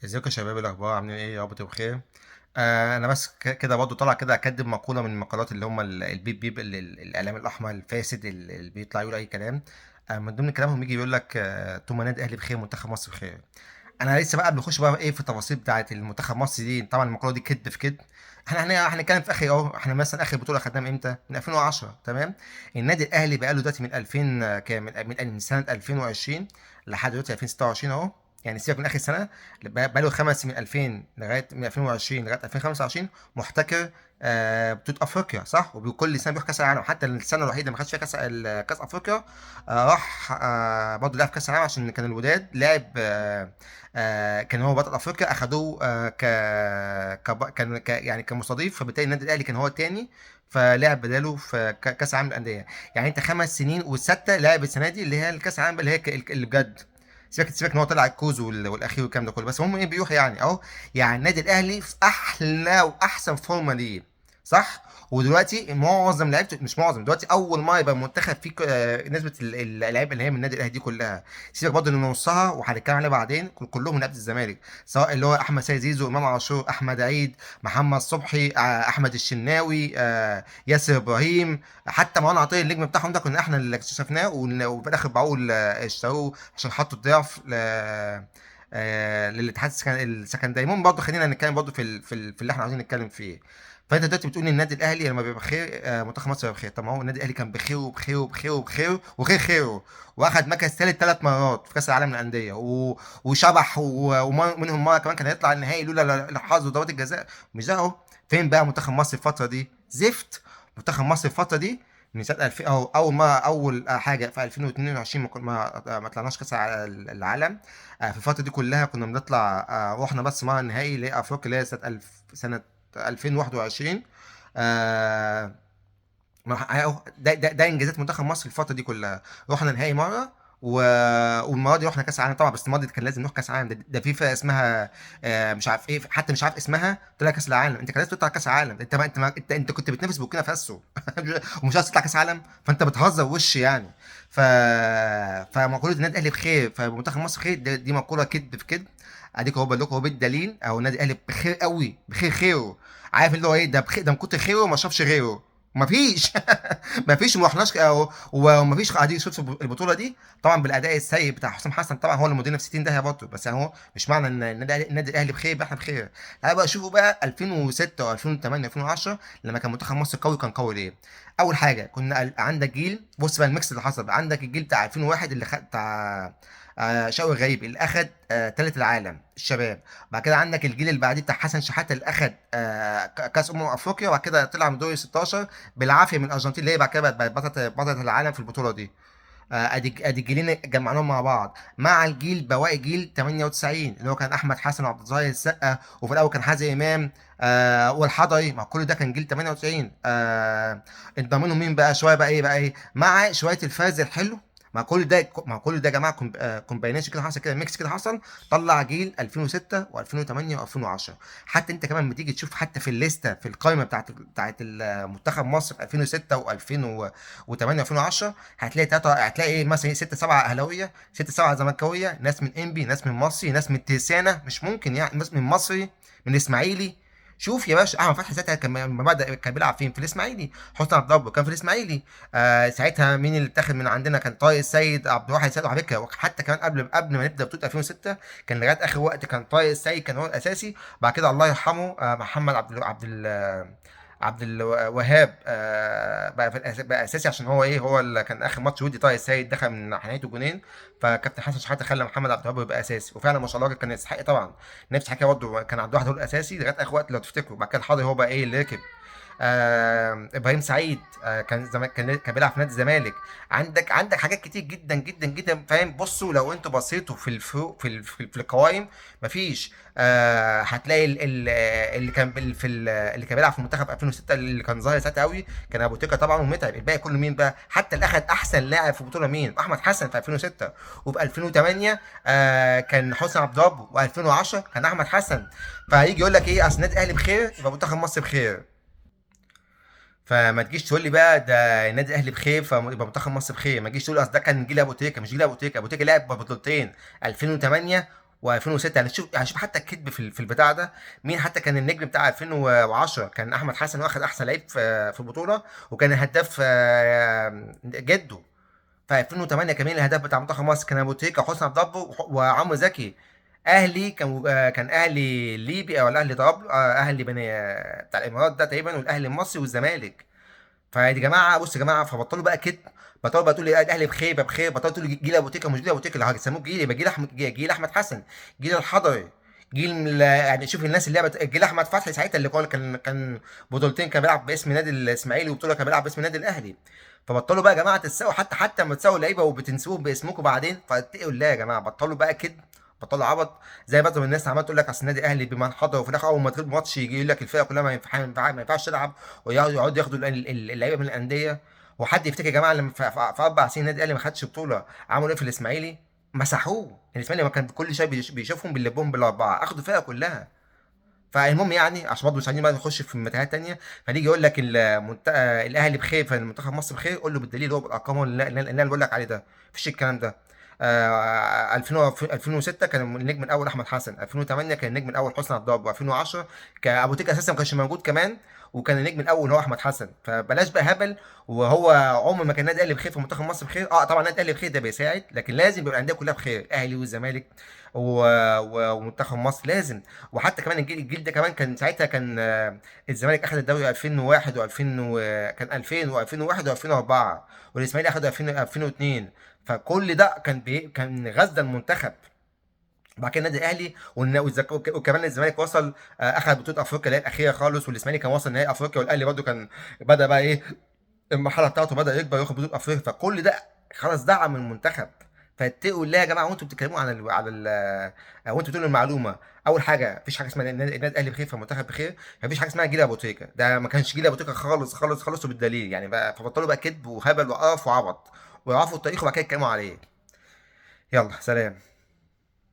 ازيكم يا شباب؟ إيه الاخبار؟ عاملين ايه؟ يا رب تبقوا بخير. انا بس كده برضه طالع كده اكدب مقوله من المقالات اللي هم البيب بيب الاعلام الاحمر الفاسد اللي بيطلع يقول اي كلام. من ضمن كلامهم يجي يقول لك طول ما نادي الاهلي بخير منتخب مصر بخير. انا لسه بقى بنخش بقى ايه في التفاصيل بتاعه المنتخب مصر دي. طبعا المقوله دي كذب في كذب. احنا هنتكلم في اخر اهو. احنا مثلا اخر بطوله خدناها من امتى؟ من 2010. تمام. النادي الاهلي بقى له دلوقتي من 2000 كام من سنه 2020 لحد دلوقتي 2026 اهو. يعني سيبك من اخر سنه. بقى له خمس من 2000 لغايه من 2020 لغايه 2025 محتكر بطوله افريقيا، صح؟ وبكل سنه بيروح كاس العالم، حتى السنه الوحيده ما خدش فيها كاس افريقيا. راح برضه لعب كاس العالم عشان كان الوداد لعب. كان هو بطل افريقيا، اخدوه كان يعني كمستضيف، فبالتالي النادي الاهلي كان هو الثاني، فلعب بداله في كاس العالم للانديه. يعني انت 5 سنين والسته لعب السنه دي اللي هي الكاس العالم اللي هي اللي بجد. سيبك ان هو طلع الكوز والاخير والكلام ده كله، بس المهم ايه بيروح يعني اهو. يعني النادي الاهلي في احلى واحسن فورمه ليه، صح؟ ودلوقتي معظم لعيبته، مش معظم، دلوقتي اول ما يبقى منتخب فيه نسبه اللعيبه اللي هي من النادي الاهلي دي كلها. سيبك برضه ان نصها وهنتكلم عليه بعدين كلهم من لعيبه الزمالك، سواء اللي هو احمد سيد زيزو، امام عاشور، احمد عيد، محمد صبحي، احمد الشناوي، ياسر ابراهيم. حتى مروان عطيه النجم بتاعهم ده كنا احنا اللي اكتشفناه، وفي الاخر باعوه اشتروه عشان حطوا الضعف للاتحاد السكندري. المهم برضه خلينا نتكلم برضه في اللي احنا عايزين نتكلم فيه. فانت دلوقتي بتقول ان النادي الاهلي لما بيبقى بخير منتخب مصر بيبقى بخير. طب ما هو النادي الاهلي كان بخير وبخير وبخير وبخير وغير خيره، واخد مركز ثالث 3 مرات في كاس العالم للانديه وشبح ومنهم مره كمان كان هيطلع النهائي لولا الحظ وضربات الجزاء. مش ده اهو؟ فين بقى منتخب مصر الفتره دي؟ زفت. منتخب مصر الفتره دي من سنه 2000 اهو، اول حاجه في 2022 ما طلعناش كاس العالم. في الفتره دي كلها كنا بنطلع، رحنا بس مره النهائي لافريقيا اللي هي سنه 2021. آه ده انجازات منتخب مصر الفتره دي كلها. رحنا نهائي مره و... والمره دي رحنا كاس عالم طبعا، بس المره دي كان لازم نروح كاس عالم. ده في فرقه اسمها مش عارف ايه، حتى مش عارف اسمها، طلع كاس العالم. انت كان لازم تطلع كاس عالم. انت كنت بتنافس بوركينا فاسو ومش عايز تطلع كاس عالم، فانت بتهزر وش يعني. ف فمقوله النادي الاهلي بخير فمنتخب مصر بخير، دي مقوله كذب في كذب. اديك هو بقول لكم، هو بالدليل او النادي الاهلي بخير قوي، بخير خيره. عارف اللي هو ايه؟ ده بخير، ده من كتر خيره ما شافش غيره. مفيش مفيش، ما رحناش ومفيش قاعدين يشوف البطوله دي. طبعا بالاداء السيء بتاع حسام حسن، طبعا هو اللي مدينا في 60 داهيه برضه، بس يعني هو مش معنى ان النادي الاهلي بخير يبقى احنا بخير. تعالى بقى شوفوا بقى 2006 و2008 و2010 لما كان منتخب مصر قوي، كان قوي ليه؟ اول حاجه كنا عندك جيل. بص بقى الميكس اللي حصل بقى. عندك الجيل بتاع 2001 اللي خد بتاع شوقي غريب اللي اخد تالت العالم الشباب. بعد كده عندك الجيل اللي بعديه بتاع حسن شحاته اللي اخد كاس افريقيا، وبعد كده طلع من دور 16 بالعافيه من الارجنتين، اللي هي بعد كده بقت بطلة العالم في البطوله دي. ادي الجيلين جمعناهم مع بعض، مع الجيل بواقي جيل 98 اللي هو كان احمد حسن وعبد الظاهر السقا، وفي الاول كان حازم امام والحضري. ما كل ده كان جيل 98. انضم منهم مين بقى شويه بقى ايه مع شويه الفاز الحلو. ما كل ده يا جماعه كومباينيشن كده حصل، كده ميكس كده حصل، طلع جيل 2006 و2008 و2010. حتى انت كمان بتيجي تشوف حتى في الليسته، في القائمه بتاعت منتخب مصر في 2006 و2008 و2010، هتلاقي ايه مثلا 6 7 اهلاويه، 6 7 زملكاويه، ناس من انبي، ناس من مصري، ناس من ترسانه، مش ممكن يعني، ناس من مصري، من اسماعيلي. شوف يا باشا، احمد فتحي ساعتها كان لما بدا كان بيلعب فين؟ في الاسماعيلي. حسني عبد ربه كان في الاسماعيلي. ساعتها مين اللي اتاخد من عندنا؟ كان طارق السيد، عبد الواحد السيد. وعلى فكره حتى كمان قبل ما نبدا بطوله 2006 كان لغايه اخر وقت كان طارق السيد كان هو الاساسي. بعد كده الله يرحمه محمد عبد الوهاب بقى بقى اساسي، عشان هو ايه، هو اللي كان اخر ماتش ودي طارق السيد دخل من ناحيته جونين. فكابتن حسن شحاته خلى محمد عبد الوهاب يبقى اساسي، وفعلا ما شاء الله كان يستحق طبعا. نفس الحكايه برضه كان عبد الواحد هو الاساسي لغايه اخر وقت لو تفتكروا. بعد كده الحاضر هو بقى ايه اللي ركب. ابراهيم سعيد كان زمان كان بيلعب في نادي الزمالك. عندك حاجات كتير جدا جدا جدا، فاهم؟ بصوا لو انتوا بصيتوا في القوائم، مفيش. هتلاقي اللي كان بيلعب في المنتخب 2006 اللي كان ظاهر ساعتها قوي كان ابو تريكه طبعا ومتعب. الباقي كله مين بقى؟ حتى اللي اخد احسن لاعب في البطوله مين؟ احمد حسن في 2006. وفي 2008 كان حسني عبد ربه، و2010 كان احمد حسن. فهيجي يقول لك ايه؟ اصل النادي الاهلي بخير يبقى منتخب مصر بخير. فما تجيش تقول لي بقى ده النادي الاهلي بخير فيبقى منتخب مصر بخير. ما تجيش تقول اصل ده كان جيل ابو تريكه. مش جيل ابو تريكه، ابو تريكه لعب بطولتين 2008 و2006. هنشوف حتى الكذب في البتاع ده. مين حتى كان النجم بتاع 2010؟ كان احمد حسن واخد احسن لعيب في البطوله، وكان الهداف جده. في 2008 كمان الهداف بتاع منتخب مصر كان ابو تريكه وحسني عبد الله وعمرو زكي. اهلي كان اهلي ليبي او الاهلي طرابلس، اهلي بني بتاع الامارات ده تقريبا، والاهلي المصري والزمالك. فيا جماعه بصوا يا جماعه، فبطلوا بقى كده. بطلوا بقى تقول لي الاهلي بخير يبقى بخير، بطلوا تقول لي جيل ابو تريكه مش جيل ابو تريكه، اللي هيسموه جيل يبقى جيل احمد حسن، جيل الحضري، يعني شوف الناس اللي لعبت جيل احمد فتحي ساعتها، اللي كان بطولتين كان بيلعب باسم نادي الاسماعيلي، وبطوله كان بيلعب باسم النادي الاهلي. فبطلوا بقى يا جماعه تتساووا، حتى لما تساووا اللعيبه وبتنسوهم باسمكم بعدين، فاتقوا الله يا جماعه، بطلوا بقى كده، بطلوا عبط. زي برضه الناس عماله تقول لك اصل النادي الاهلي بما انحدر، وفي الاخر اول ما تغيب ماتش يجي يقول لك الفرقه كلها ما ينفعش تلعب، ويقعدوا ياخدوا اللعيبه من الانديه. وحد يفتكر يا جماعه لما في 4 سنين النادي الاهلي ما خدش بطوله، عملوا ايه في الاسماعيلي؟ مسحوه. الاسماعيلي ما كان كل شويه بيشوفهم بيلبهم بالاربعه، اخدوا الفرقه كلها. فالمهم يعني عشان برضه مش عايزين بقى نخش في متاهات تانيه، فنيجي يقول لك الاهلي بخير فالمنتخب مصر بخير، قول له بالدليل، هو بالارقام اللي انا بقول لك عليه ده، مفيش الكلام ده. 2006 كان النجم الاول احمد حسن، 2008 كان النجم الاول حسني عبد الله، و2010 كان ابو تريكه اساسا ما كانش موجود كمان، وكان النجم الاول هو احمد حسن. فبلاش بقى هبل. وهو عمر ما كان النادي الاهلي بخير في منتخب مصر بخير. طبعا النادي الاهلي بخير ده بيساعد، لكن لازم يبقى الانديه كلها بخير، الاهلي والزمالك ومنتخب مصر لازم. وحتى كمان الجيل ده كمان كان ساعتها كان الزمالك اخذ الدوري 2001 و2000 كان 2000 و2001 و2004، والاسماعيلي اخذ 2000 2002. فكل ده كان غزا المنتخب. بعد كده النادي الاهلي وكمان الزمالك وصل، اخذ بطوله افريقيا اللي هي الاخيره خالص، والاسماعيلي كان وصل نهائي افريقيا، والاهلي برضه كان بدا بقى ايه، المرحله بتاعته بدا يكبر ياخد بطوله افريقيا. فكل ده خلاص دعم المنتخب. فاتقوا الله يا جماعه وانتوا بتتكلموا وانتوا بتقولوا المعلومه. اول حاجه مفيش حاجه اسمها النادي الاهلي بخير فالمنتخب بخير، مفيش حاجه اسمها جيل ابو تريكه، ده ما كانش جيل ابو تريكه خالص خالص خالص، وبالدليل يعني بقى. فبطلوا بقى كذب وهبل وقرف وعبط، ويعرفوا التاريخ وبعد كده يتكلموا عليه. يلا سلام.